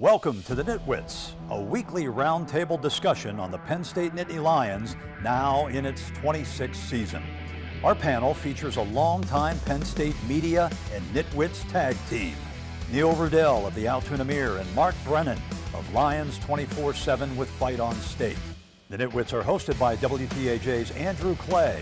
Welcome to the NitWits, a weekly roundtable discussion on the Penn State Nittany Lions, now in its 26th season. Our panel features a longtime Penn State media and NitWits tag team. Neil Rudell of the Altoona Mirror and Mark Brennan of Lions 24/7 with Fight on State. The NitWits are hosted by WPAJ's Andrew Clay,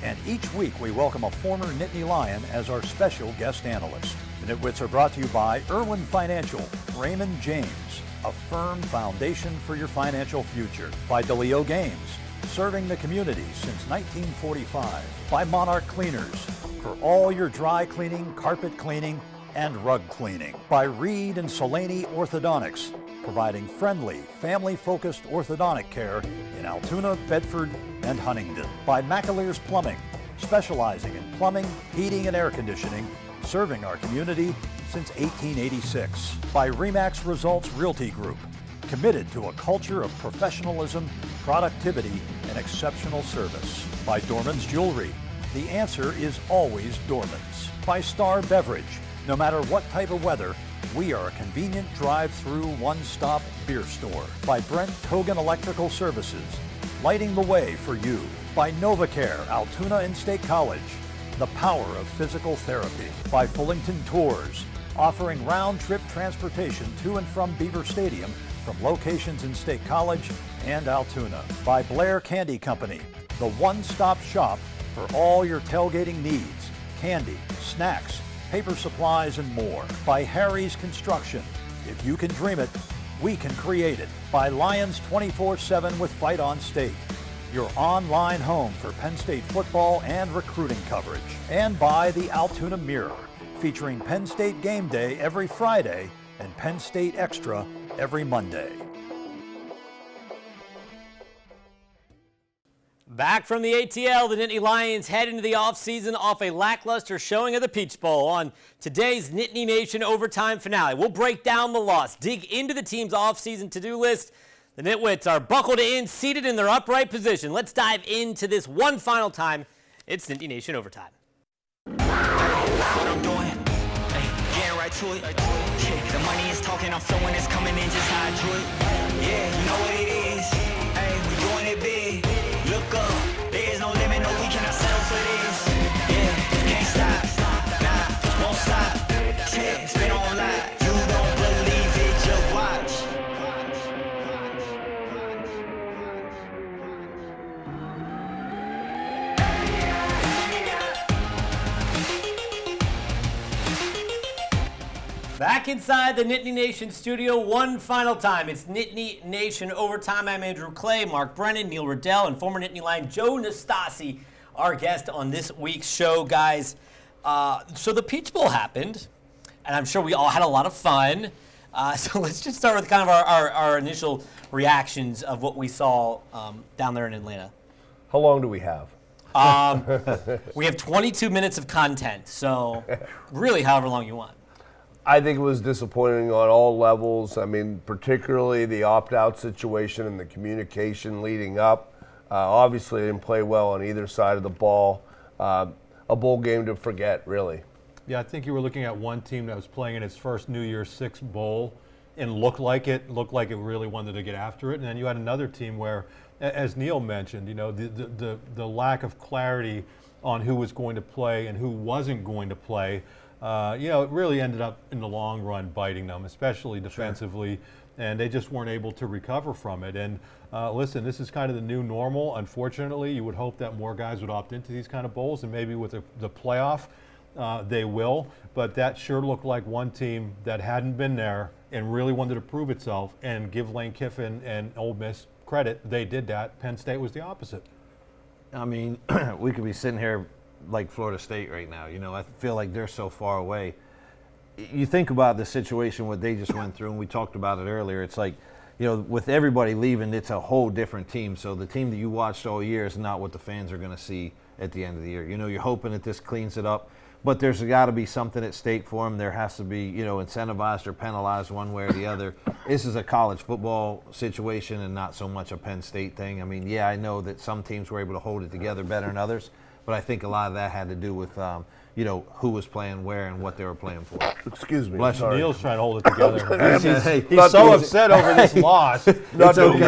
and each week we welcome a former Nittany Lion as our special guest analyst. The NitWits are brought to you by Irwin Financial, Raymond James, a firm foundation for your financial future. By DeLeo Games, serving the community since 1945. By Monarch Cleaners, for all your dry cleaning, carpet cleaning, and rug cleaning. By Reed and Solaney Orthodontics, providing friendly, family-focused orthodontic care in Altoona, Bedford, and Huntingdon. By McAleer's Plumbing, specializing in plumbing, heating, and air conditioning, serving our community since 1886. By RE/MAX Results Realty Group, committed to a culture of professionalism, productivity, and exceptional service. By Dorman's Jewelry, the answer is always Dorman's. By Star Beverage, no matter what type of weather, we are a convenient drive-through one-stop beer store. By Brent Kogan Electrical Services, lighting the way for you. By NovaCare, Altoona and State College, the power of physical therapy. By Fullington Tours, offering round-trip transportation to and from Beaver Stadium from locations in State College and Altoona. By Blair Candy Company, the one-stop shop for all your tailgating needs, candy, snacks, paper supplies, and more. By Harry's Construction, if you can dream it, we can create it. By Lions 24/7 with Fight on State, your online home for Penn State football and recruiting coverage. And by the Altoona Mirror, featuring Penn State Game Day every Friday and Penn State Extra every Monday. Back from the ATL, the Nittany Lions head into the offseason off a lackluster showing of the Peach Bowl. On today's Nittany Nation Overtime finale, we'll break down the loss, dig into the team's offseason to-do list. The Nitwits are buckled in, seated in their upright position. Let's dive into this one final time. It's Nittany Nation Overtime. What I'm doing, getting right to it. The money is talking, I'm flowing, it's coming in just how I drew it. Yeah, you know what it is. Hey, we doing it big. Look up, there is no limit, no, we cannot settle for this. Yeah, can't stop, nah, won't stop. Yeah, spin on live, you don't believe it, just watch. Back inside the Nittany Nation studio one final time. It's Nittany Nation Overtime. I'm Andrew Clay, Mark Brennan, Neil Rudell, and former Nittany Lion Joe Nastasi, our guest on this week's show, guys. So the Peach Bowl happened, and I'm sure we all had a lot of fun. So let's just start with kind of our initial reactions of what we saw down there in Atlanta. How long do we have? We have 22 minutes of content, so really however long you want. I think it was disappointing on all levels. I mean, particularly the opt-out situation and the communication leading up. Obviously, they didn't play well on either side of the ball. A bowl game to forget, really. Yeah, I think you were looking at one team that was playing in its first New Year's Six bowl and looked like it really wanted to get after it. And then you had another team where, as Neil mentioned, you know, the lack of clarity on who was going to play and who wasn't going to play. It really ended up in the long run biting them, especially defensively, and they just weren't able to recover from it. And listen, this is kind of the new normal. Unfortunately, you would hope that more guys would opt into these kind of bowls, and maybe with the playoff, they will. But that sure looked like one team that hadn't been there and really wanted to prove itself and give Lane Kiffin and Ole Miss credit. They did that. Penn State was the opposite. I mean, we could be sitting here like Florida State right now. You know, I feel like they're so far away. You think about the situation, what they just went through, and we talked about it earlier. It's like, you know, with everybody leaving, it's a whole different team. So the team that you watched all year is not what the fans are going to see at the end of the year. You know, you're hoping that this cleans it up, but there's got to be something at stake for them. There has to be, you know, incentivized or penalized one way or the other. This is a college football situation and not so much a Penn State thing. I mean, yeah, I know that some teams were able to hold it together better than others, but I think a lot of that had to do with who was playing where and what they were playing for. Excuse me. Bless you. sorry. Neil's trying to hold it together. He's Not so doing- upset over this loss. Not doing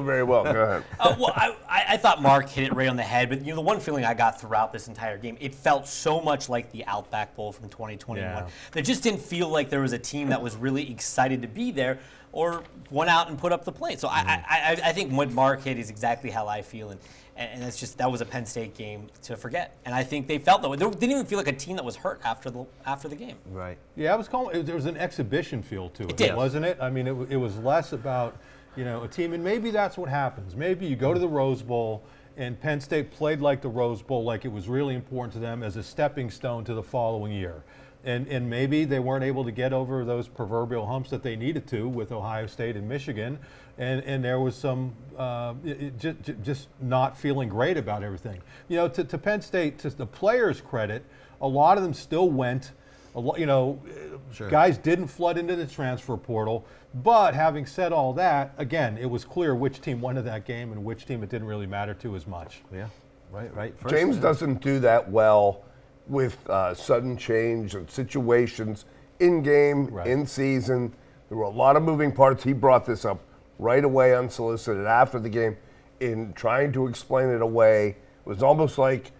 very well. Go ahead. Well, I thought Mark hit it right on the head, but the one feeling I got throughout this entire game, it felt so much like the Outback Bowl from 2021. Yeah. That just didn't feel like there was a team that was really excited to be there or went out and put up the plate. So I think what Mark hit is exactly how I feel, and that was a Penn State game to forget. And I think they felt that way. They didn't even feel like a team that was hurt after the game. Right. Yeah, I was calling. There was an exhibition feel to it, did. wasn't it? I mean, it was less about a team, and maybe that's what happens. Maybe you go to the Rose Bowl, and Penn State played like the Rose Bowl, like it was really important to them as a stepping stone to the following year. And maybe they weren't able to get over those proverbial humps that they needed to with Ohio State and Michigan, and there was some just not feeling great about everything. To Penn State, to the players' credit, a lot of them still went. Sure. Guys didn't flood into the transfer portal. But having said all that, again, it was clear which team won that game and which team it didn't really matter to as much. Yeah. Right. James doesn't do that well with sudden change and situations in game, Right. in season. There were a lot of moving parts. He brought this up right away unsolicited after the game in trying to explain it away. It was almost like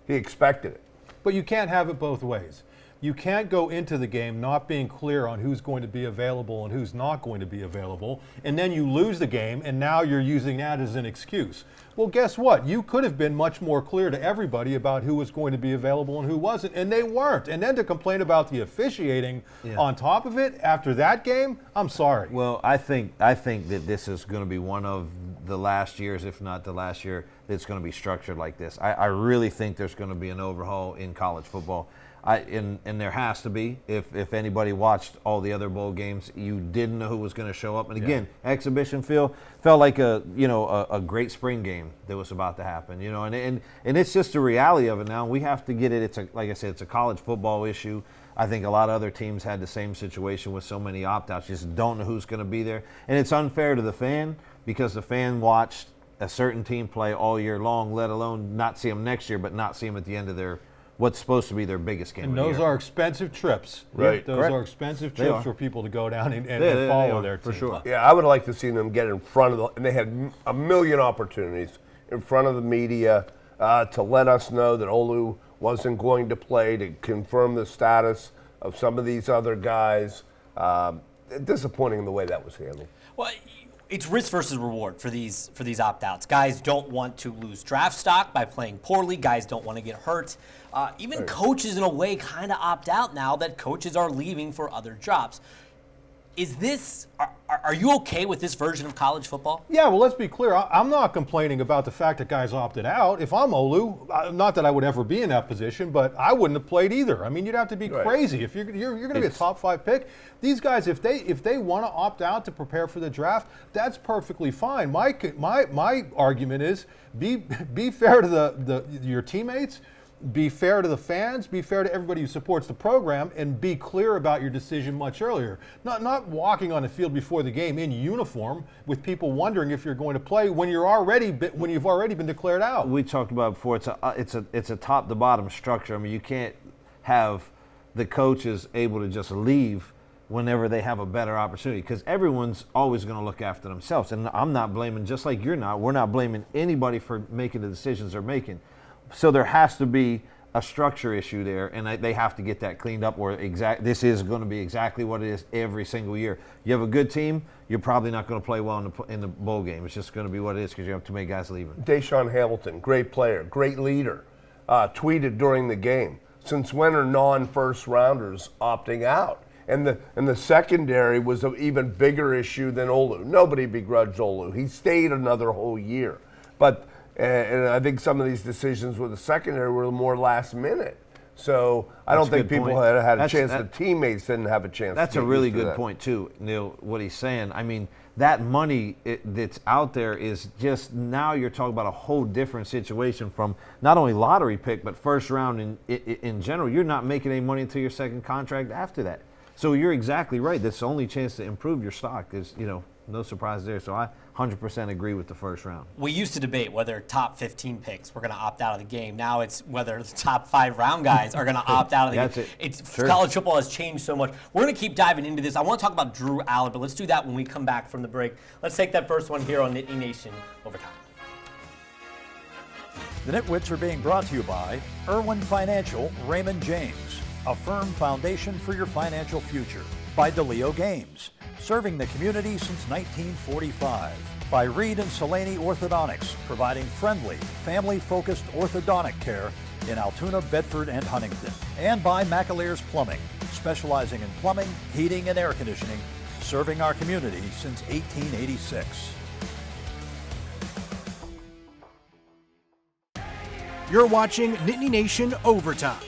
he expected it. But you can't have it both ways. You can't go into the game not being clear on who's going to be available and who's not going to be available, and then you lose the game, and now you're using that as an excuse. Well, guess what? You could have been much more clear to everybody about who was going to be available and who wasn't, and they weren't. And then to complain about the officiating on top of it after that game, I'm sorry. Well, I think that this is going to be one of the last years, if not the last year, that's going to be structured like this. I really think there's going to be an overhaul in college football. And there has to be. If anybody watched all the other bowl games, you didn't know who was going to show up. And again, exhibition felt like a great spring game that was about to happen. And it's just the reality of it now. We have to get it. Like I said, it's a college football issue. I think a lot of other teams had the same situation with so many opt-outs. Just don't know who's going to be there, and it's unfair to the fan because the fan watched a certain team play all year long, let alone not see them next year, but not see them at the end of their what's supposed to be their biggest game. And of the those year. are expensive trips. Right. Those Correct. are expensive They trips are. for people to go down and They follow are, their for team. sure. Yeah, I would like to see them get in front of and they had a million opportunities in front of the media to let us know that Olu wasn't going to play, to confirm the status of some of these other guys. Disappointing in the way that was handled. Well, it's risk versus reward for these opt-outs. Guys don't want to lose draft stock by playing poorly. Guys don't want to get hurt. Even coaches, in a way, kind of opt out now that coaches are leaving for other jobs. Are you okay with this version of college football? Yeah, well, let's be clear. I'm not complaining about the fact that guys opted out. If I'm Olu, not that I would ever be in that position, but I wouldn't have played either. I mean, you'd have to be crazy if you're going to be a top 5 pick. These guys, if they want to opt out to prepare for the draft, that's perfectly fine. My argument is be fair to your teammates. Be fair to the fans, be fair to everybody who supports the program, and be clear about your decision much earlier. Not walking on the field before the game in uniform with people wondering if you're going to play when you've already been declared out. We talked about before. It's a top to bottom structure. I mean, you can't have the coaches able to just leave whenever they have a better opportunity, because everyone's always going to look after themselves. And I'm not blaming, just like you're not. We're not blaming anybody for making the decisions they're making. So there has to be a structure issue there, and they have to get that cleaned up. Or this is going to be exactly what it is every single year. You have a good team, you're probably not going to play well in the bowl game. It's just going to be what it is because you have too many guys leaving. Deshaun Hamilton, great player, great leader, tweeted during the game, "Since when are non-first rounders opting out?" And the secondary was an even bigger issue than Olu. Nobody begrudged Olu. He stayed another whole year, but. And I think some of these decisions with the secondary were more last minute. So I don't think people had a chance. The teammates didn't have a chance. That's a really good point too, Neil, what he's saying. I mean, that money that's out there is just, now you're talking about a whole different situation from not only lottery pick, but first round in general. You're not making any money until your second contract after that. So you're exactly right. That's the only chance to improve your stock is, no surprise there. So I 100% agree with the first round. We used to debate whether top 15 picks were going to opt out of the game. Now it's whether the top 5 round guys are going to opt out of the game. It's Sure. College football has changed so much. We're going to keep diving into this. I want to talk about Drew Aller, but let's do that when we come back from the break. Let's take that first one here on Nittany Nation Overtime. The NitWits are being brought to you by Irwin Financial, Raymond James, a firm foundation for your financial future. By DeLeo Games, serving the community since 1945. By Reed and Selaney Orthodontics, providing friendly, family-focused orthodontic care in Altoona, Bedford, and Huntington. And by McAleer's Plumbing, specializing in plumbing, heating, and air conditioning, serving our community since 1886. You're watching Nittany Nation Overtime.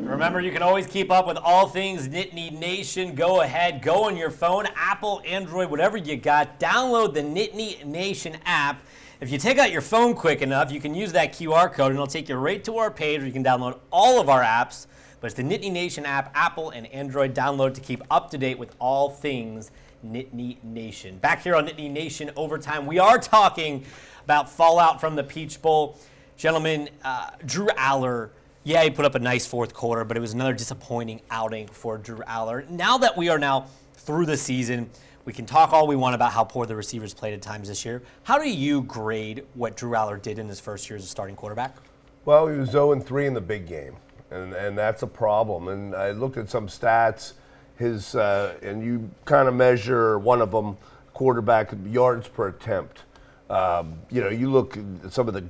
Remember, you can always keep up with all things Nittany Nation. Go ahead, go on your phone, Apple, Android, whatever you got. Download the Nittany Nation app. If you take out your phone quick enough, you can use that QR code and it'll take you right to our page where you can download all of our apps. But it's the Nittany Nation app, Apple and Android. Download to keep up to date with all things Nittany Nation. Back here on Nittany Nation Overtime, we are talking about fallout from the Peach Bowl. Gentlemen, Drew Aller, yeah, he put up a nice fourth quarter, but it was another disappointing outing for Drew Aller. Now that we are now through the season, we can talk all we want about how poor the receivers played at times this year. How do you grade what Drew Aller did in his first year as a starting quarterback? Well, he was 0-3 in the big game, and that's a problem. And I looked at some stats, and you kind of measure one of them, quarterback yards per attempt. You look at some of the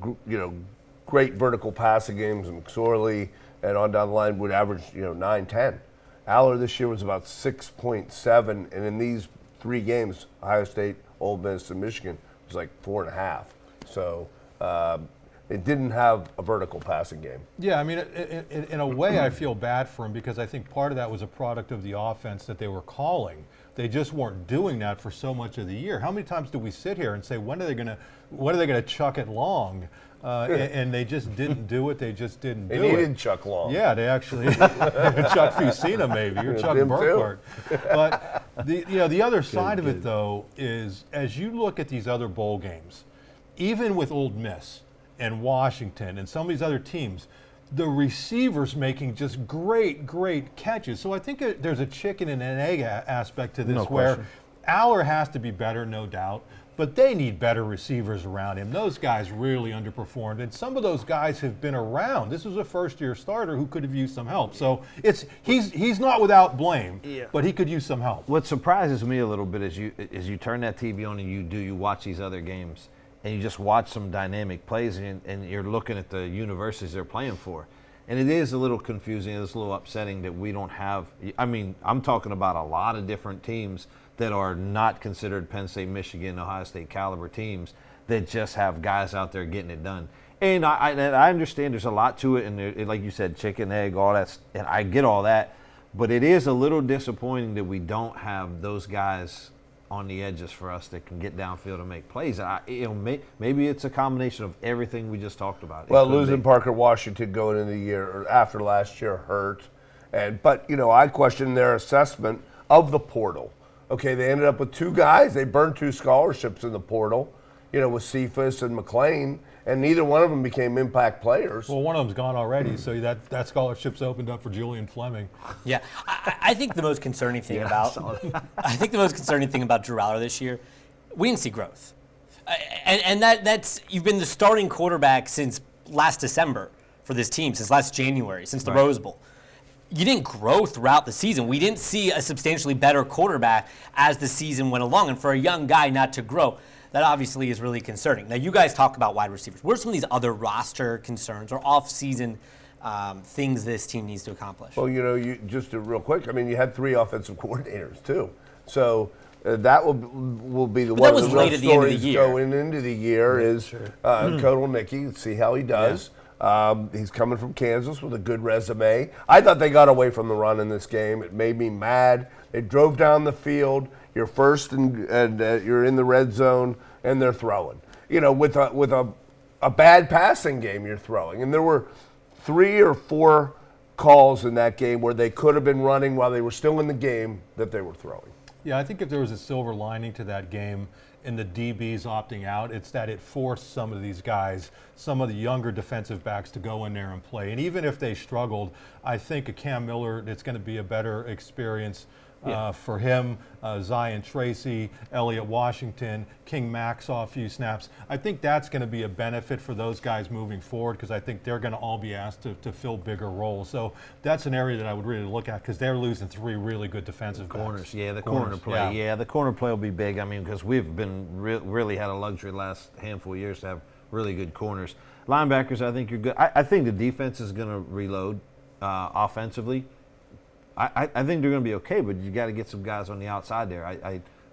great vertical passing games, and McSorley and on down the line would average 9-10. Aller this year was about 6.7, and in these 3 games, Ohio State, Ole Miss, and Michigan, it was like 4.5. So it didn't have a vertical passing game. Yeah, I mean, in a way, I feel bad for him because I think part of that was a product of the offense that they were calling. They just weren't doing that for so much of the year. How many times do we sit here and say, when are they going to chuck it long? And they just didn't do it. They just didn't do it. They needed Chuck Long. Yeah, they actually Chuck Fusina maybe or Chuck Burkhardt. But the other side of it though is as you look at these other bowl games, even with Ole Miss and Washington and some of these other teams, the receivers making just great catches. So I think there's a chicken and an egg aspect to this where Aller has to be better, no doubt. But they need better receivers around him. Those guys really underperformed, and some of those guys have been around. This was a first-year starter who could have used some help. So he's not without blame, but he could use some help. What surprises me a little bit is you turn that TV on and you watch these other games, and you just watch some dynamic plays, and you're looking at the universities they're playing for. And it is a little confusing. It's a little upsetting that we don't have – I mean, I'm talking about a lot of different teams that are not considered Penn State, Michigan, Ohio State caliber teams that just have guys out there getting it done. And I understand there's a lot to it, and like you said, chicken, egg, all that, and I get all that. But it is a little disappointing that we don't have those guys on the edges for us that can get downfield and make plays. Maybe it's a combination of everything we just talked about. Well, losing Parker Washington going into the year or after last year hurt, but I question their assessment of the portal. Okay, they ended up with 2 guys. They burned 2 scholarships in the portal, with Cephas and McLean, and neither one of them became impact players. Well, one of them's gone already, so that scholarship's opened up for Julian Fleming. Yeah, I think the most concerning thing about Drew Aller this year, we didn't see growth, and that's you've been the starting quarterback since last December for this team, since last January, since the Rose Bowl. You didn't grow throughout the season. We didn't see a substantially better quarterback as the season went along. And for a young guy not to grow, that obviously is really concerning. Now, you guys talk about wide receivers. What are some of these other roster concerns or off-season things this team needs to accomplish? Well, you just real quick, I mean, you had 3 offensive coordinators, too. So that will be the one of the real stories going into the year is Kodal Nicky, see how he does. Yeah. He's coming from Kansas with a good resume. I thought they got away from the run in this game. It made me mad. They drove down the field. You're first and you're in the red zone, and they're throwing. With a bad passing game, you're throwing. And there were 3 or 4 calls in that game where they could have been running while they were still in the game that they were throwing. Yeah, I think if there was a silver lining to that game in the DBs opting out, it's that it forced some of these guys, some of the younger defensive backs, to go in there and play. And even if they struggled, I think a Cam Miller, it's going to be a better experience for him, Zion Tracy, Elliott Washington, King Max saw a few snaps. I think that's going to be a benefit for those guys moving forward, because I think they're going to all be asked to fill bigger roles. So that's an area that I would really look at, because they're losing 3 really good defensive corners. backs. Yeah, the corner play. Yeah, the corner play will be big. I mean, because we've been really had a luxury the last handful of years to have really good corners. Linebackers, I think you're good. I think the defense is going to reload offensively. I think they're going to be okay, but you got to get some guys on the outside there.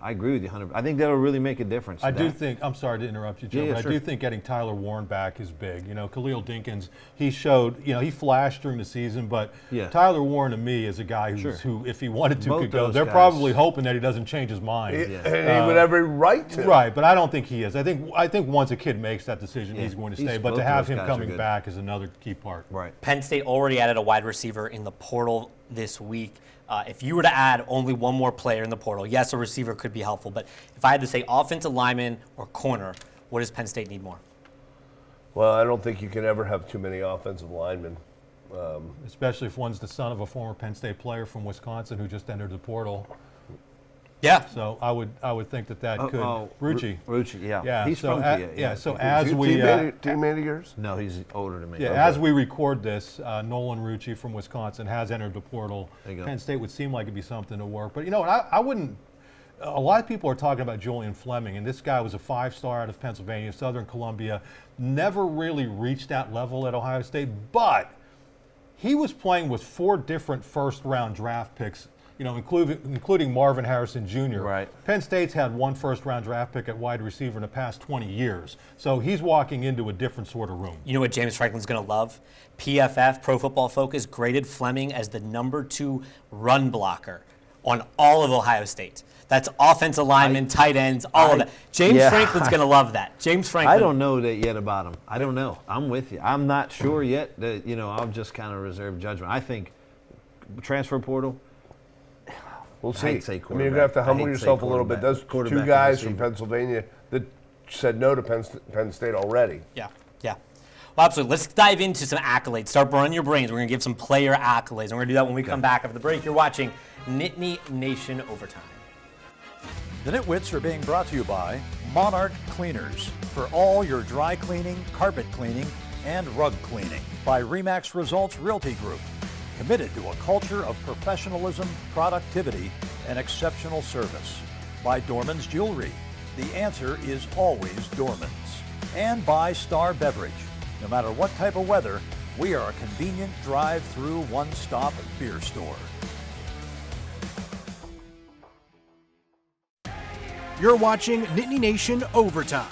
I agree with you 100%. I think that'll really make a difference. I do think, I'm sorry to interrupt you, Joe, but sure. I do think getting Tyler Warren back is big. You know, Khalil Dinkins, he showed, he flashed during the season, but Tyler Warren to me is a guy who, if he wanted to, Both could go. those They're guys. probably hoping that he doesn't change his mind. And he would have every right to. Right, but I don't think he is. I think once a kid makes that decision, he's going to stay. But both to of have those him guys are coming good. back is another key part. Right. Penn State already added a wide receiver in the portal this week. If you were to add only one more player in the portal, yes, a receiver could be helpful, but if I had to say offensive lineman or corner, what does Penn State need more? Well, I don't think you can ever have too many offensive linemen. Especially if one's the son of a former Penn State player from Wisconsin who just entered the portal. Yeah. So I would think that could Rucci. Rucci, yeah. He's so funky. So Is as he a we teammate of yours? No, he's older than me. as we record this, Nolan Rucci from Wisconsin has entered the portal. There you go. Penn State would seem like it'd be something to work, but you know what? I wouldn't. A lot of people are talking about Julian Fleming, and this guy was a 5-star out of Pennsylvania, Southern Columbia. Never really reached that level at Ohio State, but he was playing with 4 different first-round draft picks, including Marvin Harrison Jr. Right. Penn State's had 1 first-round draft pick at wide receiver in the past 20 years. So he's walking into a different sort of room. You know what James Franklin's going to love? PFF, Pro Football Focus, graded Fleming as the number 2 run blocker on all of Ohio State. That's offensive linemen, tight ends, all of that. James Franklin's going to love that. James Franklin. I don't know that yet about him. I don't know. I'm with you. I'm not sure yet. I'll just kind of reserve judgment. I think transfer portal. We'll see. I'd say you're going to have to humble yourself a little bit. Those 2 guys from Pennsylvania that said no to Penn State already. Yeah. Well, absolutely. Let's dive into some accolades. Start burning your brains. We're going to give some player accolades. And we're going to do that when we come back after the break. You're watching Nittany Nation Overtime. The NitWits are being brought to you by Monarch Cleaners for all your dry cleaning, carpet cleaning, and rug cleaning. By RE/MAX Results Realty Group, committed to a culture of professionalism, productivity, and exceptional service. By Dorman's Jewelry, the answer is always Dorman's. And by Star Beverage. No matter what type of weather, we are a convenient drive-through one-stop beer store. You're watching Nittany Nation Overtime.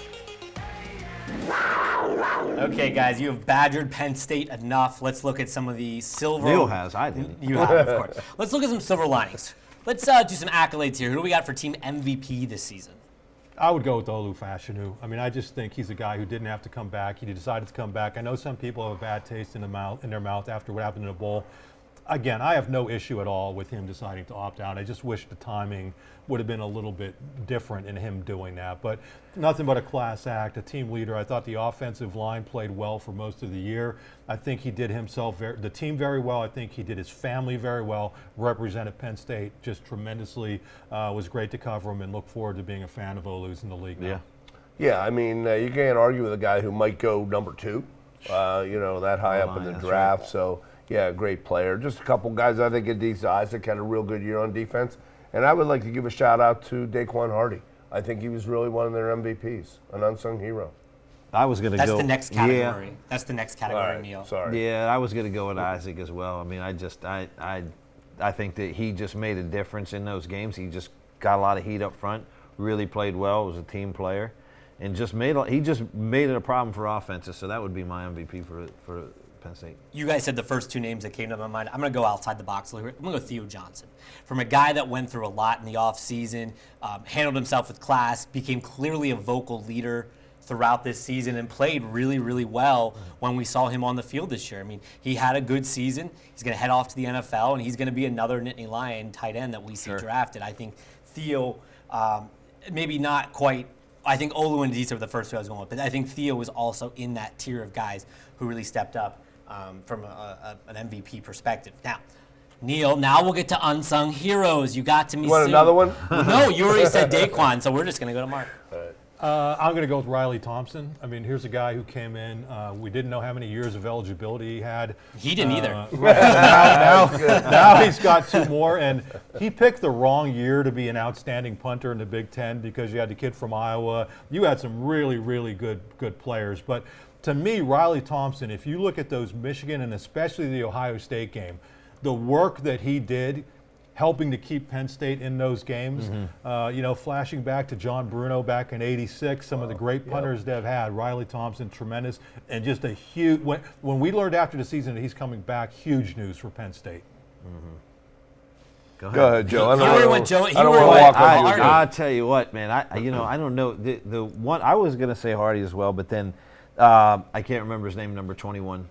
Okay, guys, you have badgered Penn State enough. Let's look at some of the silver. Neil has. I didn't. You have, of course. Let's look at some silver linings. Let's do some accolades here. Who do we got for team MVP this season? I would go with Olu Fashanu. I mean, I just think he's a guy who didn't have to come back. He decided to come back. I know some people have a bad taste in their mouth after what happened in the bowl. Again, I have no issue at all with him deciding to opt out. I just wish the timing would have been a little bit different in him doing that. But nothing but a class act, a team leader. I thought the offensive line played well for most of the year. I think he did the team very well. I think he did his family very well, represented Penn State just tremendously. Was great to cover him, and look forward to being a fan of Olu's in the league now. Yeah, I mean, you can't argue with a guy who might go number 2, that high up in the draft. Right. So, yeah, great player. Just a couple guys, I think Adisa Isaac had a real good year on defense. And I would like to give a shout out to Daquan Hardy. I think he was really one of their MVPs, an unsung hero. I was going to go. That's the next category. Yeah. That's the next category, Right, Neil. Sorry. Yeah, I was going to go with Isaac as well. I mean, I think that he just made a difference in those games. He just got a lot of heat up front, really played well, was a team player, and he just made it a problem for offenses. So that would be my MVP for Penn State. You guys said the first 2 names that came to my mind. I'm going to go outside the box a little bit. I'm going to go Theo Johnson. From a guy that went through a lot in the offseason, handled himself with class, became clearly a vocal leader throughout this season and played really, really well when we saw him on the field this year. I mean, he had a good season. He's going to head off to the NFL, and he's going to be another Nittany Lion tight end that we see drafted. I think Theo, maybe not quite. I think Olu and Adisa were the first two I was going with, but I think Theo was also in that tier of guys who really stepped up from an MVP perspective. Now, Neil, now we'll get to unsung heroes. You got to me soon. Want another one? No, you already said Daquan, so we're just going to go to Mark. I'm going to go with Riley Thompson. I mean, here's a guy who came in. We didn't know how many years of eligibility he had. He didn't either. Now he's got 2 more, and he picked the wrong year to be an outstanding punter in the Big Ten because you had the kid from Iowa. You had some really, really good players. But to me, Riley Thompson, if you look at those Michigan and especially the Ohio State game, the work that he did helping to keep Penn State in those games. Flashing back to John Bruno back in '86, some of the great punters they've had. Riley Thompson, tremendous, and just a huge. When we learned after the season that he's coming back, huge news for Penn State. Go ahead, Joe. I'll tell you what, man. I don't know the one. I was gonna say Hardy as well, but then I can't remember his name. Number 21.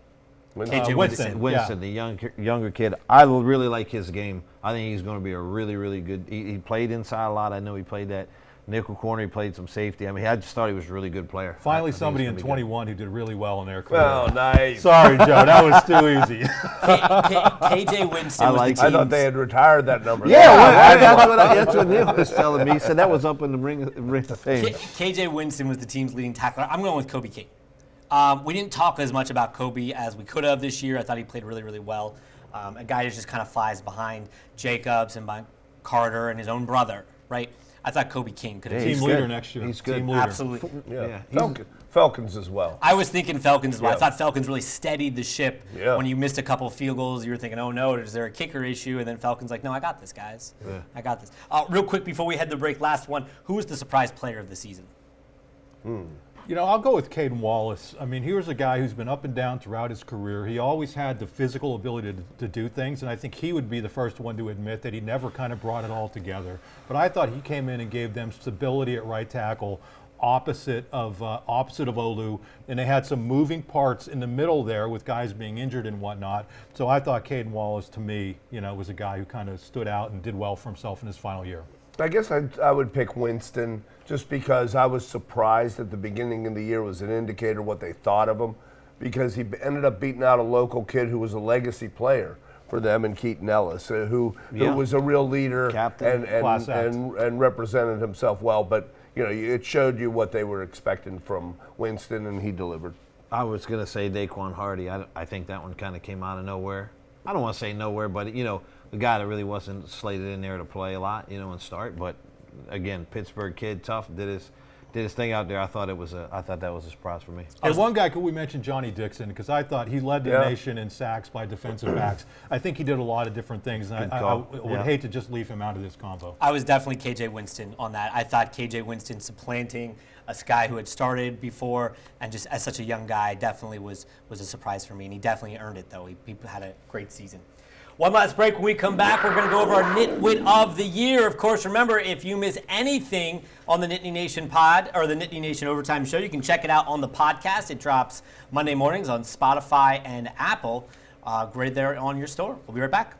Winston. Winston, the younger kid. I really like his game. I think he's going to be a really, really good. He played inside a lot. I know he played that nickel corner. He played some safety. I mean, I just thought he was a really good player. Finally, somebody in 21 who did really well in their career. Oh, nice. Sorry, Joe. That was too easy. KJ Winston was the team's. I thought they had retired that number. That's what Neil was telling me. He said that was up in the ring of fame. KJ Winston was the team's leading tackler. I'm going with Kobe King. We didn't talk as much about Kobe as we could have this year. I thought he played really, really well. A guy who just kind of flies behind Jacobs and by Carter and his own brother, right? I thought Kobe King could have Team leader next year. He's good. Team leader. Absolutely. Yeah. Falcons as well. I was thinking Falcons as well. Yeah. I thought Falcons really steadied the ship. Yeah. When you missed a couple of field goals, you were thinking, oh no, is there a kicker issue? And then Falcons like, no, I got this, guys. Yeah. I got this. Real quick before we head to break, last one. Who was the surprise player of the season? I'll go with Caden Wallace. I mean, he was a guy who's been up and down throughout his career. He always had the physical ability to do things, and I think he would be the first one to admit that he never kind of brought it all together. But I thought he came in and gave them stability at right tackle, opposite of Olu, and they had some moving parts in the middle there with guys being injured and whatnot. So I thought Caden Wallace, to me, was a guy who kind of stood out and did well for himself in his final year. I guess I would pick Winston just because I was surprised at the beginning of the year was an indicator of what they thought of him, because he ended up beating out a local kid who was a legacy player for them in Keaton Ellis, who was a real leader and represented himself well. But it showed you what they were expecting from Winston, and he delivered. I was going to say Daquan Hardy. I think that one kind of came out of nowhere. I don't want to say nowhere, but the guy that really wasn't slated in there to play a lot, and start. But again, Pittsburgh kid, tough, did his thing out there. I thought that was a surprise for me. And one guy, could we mention Johnny Dixon? Because I thought he led the nation in sacks by defensive backs. I think he did a lot of different things, and I would hate to just leave him out of this combo. I was definitely KJ Winston on that. I thought KJ Winston supplanting a guy who had started before, and just as such a young guy, definitely was a surprise for me, and he definitely earned it, though. He had a great season. One last break. When we come back, we're going to go over our Nitwit of the Year. Of course, remember, if you miss anything on the Nittany Nation pod or the Nittany Nation Overtime show, you can check it out on the podcast. It drops Monday mornings on Spotify and Apple. Right there on your store. We'll be right back.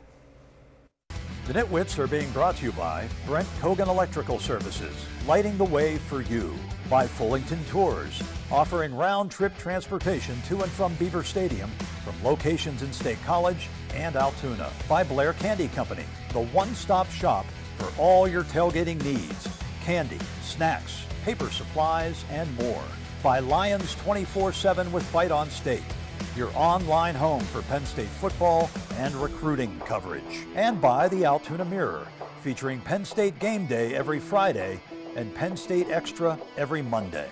The Nitwits are being brought to you by Brent Kogan Electrical Services, lighting the way for you. By Fullington Tours, offering round-trip transportation to and from Beaver Stadium from locations in State College and Altoona. By Blair Candy Company, the one-stop shop for all your tailgating needs. Candy, snacks, paper supplies, and more. By Lions 24/7 with Fight on State, your online home for Penn State football and recruiting coverage. And by the Altoona Mirror, featuring Penn State Game Day every Friday and Penn State Extra every Monday.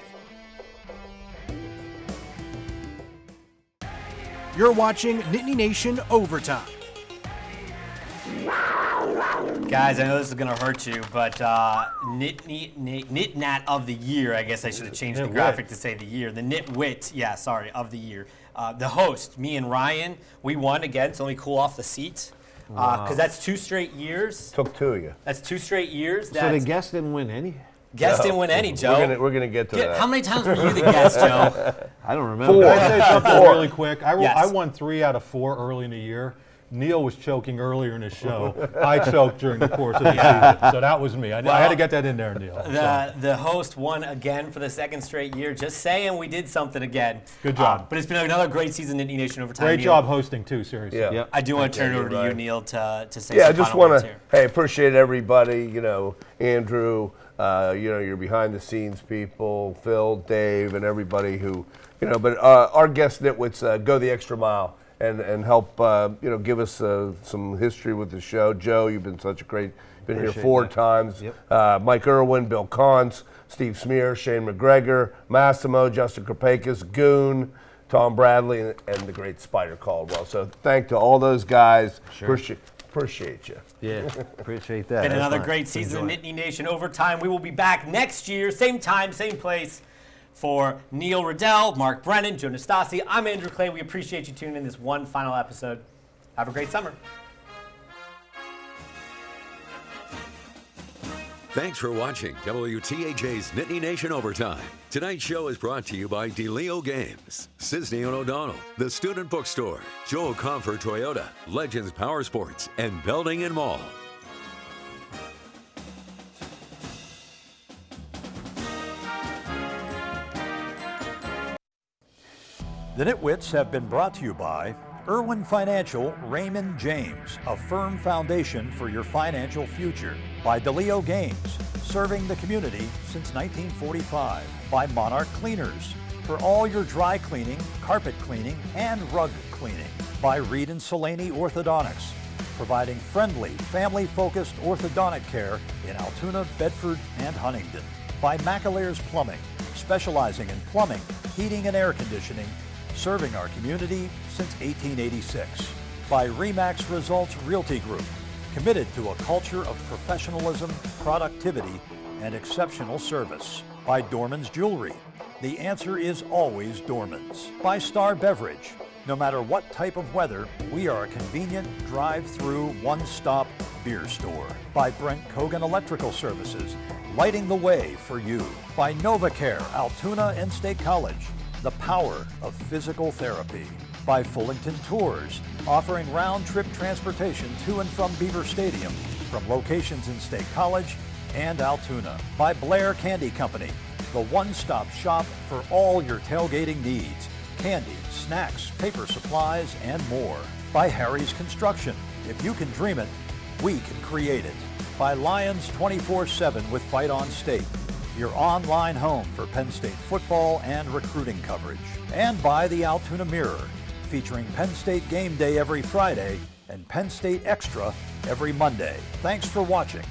You're watching Nittany Nation Overtime. Guys, I know this is going to hurt you, but Nitnat of the Year, I guess I should have changed the graphic to say the year. The Nitwit, of the year. The host, me and Ryan, we won again, so let me cool off the seats. Because that's 2 straight years. Took 2 of you. That's 2 straight years. So the guest didn't win any? Guest didn't win any, Joe. We're gonna get to that. How many times were you the guest, Joe? I don't remember. Four. Can I say something really quick? Yes. I won 3 out of 4 early in the year. Neil was choking earlier in his show. I choked during the course of the season. So that was me. I had to get that in there, Neil. The host won again for the second straight year. Just saying we did something again. Good job. But it's been another great season in Nittany Nation Overtime. Great Neil. job hosting, too, seriously. Yeah. Yep. I do want to turn it over to you, Ryan. Neil, to say Yeah, I some just final want words to, here. appreciate everybody, Andrew, your behind the scenes people, Phil, Dave, and everybody who, but our guest NitWits go the extra mile and help, give us some history with the show. Joe, you've been such a great, been Appreciate here 4 that. times. Yep. Mike Irwin, Bill Cons, Steve Smear, Shane McGregor, Massimo, Justin Krapakis, Goon, Tom Bradley, and the great Spider Caldwell. So thank to all those guys. Sure. Appreciate you. Yeah, appreciate that. Been That's another fun. great season of Enjoy it. Nittany Nation Overtime. We will be back next year, same time, same place. For Neil Riddell, Mark Brennan, Joe Nastasi, I'm Andrew Clay. We appreciate you tuning in this one final episode. Have a great summer. Thanks for watching WTAJ's Nittany Nation Overtime. Tonight's show is brought to you by DeLeo Games, Cisney and O'Donnell, The Student Bookstore, Joe Comfort Toyota, Legends Power Sports, and Belding and Mall. The NitWits have been brought to you by Irwin Financial, Raymond James, a firm foundation for your financial future. By DeLeo Games, serving the community since 1945. By Monarch Cleaners, for all your dry cleaning, carpet cleaning, and rug cleaning. By Reed and Salaney Orthodontics, providing friendly, family-focused orthodontic care in Altoona, Bedford, and Huntington. By McAlear's Plumbing, specializing in plumbing, heating, and air conditioning, serving our community since 1886. By RE/MAX Results Realty Group, committed to a culture of professionalism, productivity, and exceptional service. By Dorman's Jewelry, the answer is always Dorman's. By Star Beverage, no matter what type of weather, we are a convenient drive-through, one-stop beer store. By Brent Kogan Electrical Services, lighting the way for you. By NovaCare, Altoona and State College, the power of physical therapy. By Fullington Tours, offering round-trip transportation to and from Beaver Stadium from locations in State College and Altoona. By Blair Candy Company, the one-stop shop for all your tailgating needs. Candy, snacks, paper supplies, and more. By Harry's Construction, if you can dream it, we can create it. By Lions 24/7 with Fight on State, your online home for Penn State football and recruiting coverage. And by the Altoona Mirror, featuring Penn State Game Day every Friday and Penn State Extra every Monday. Thanks for watching.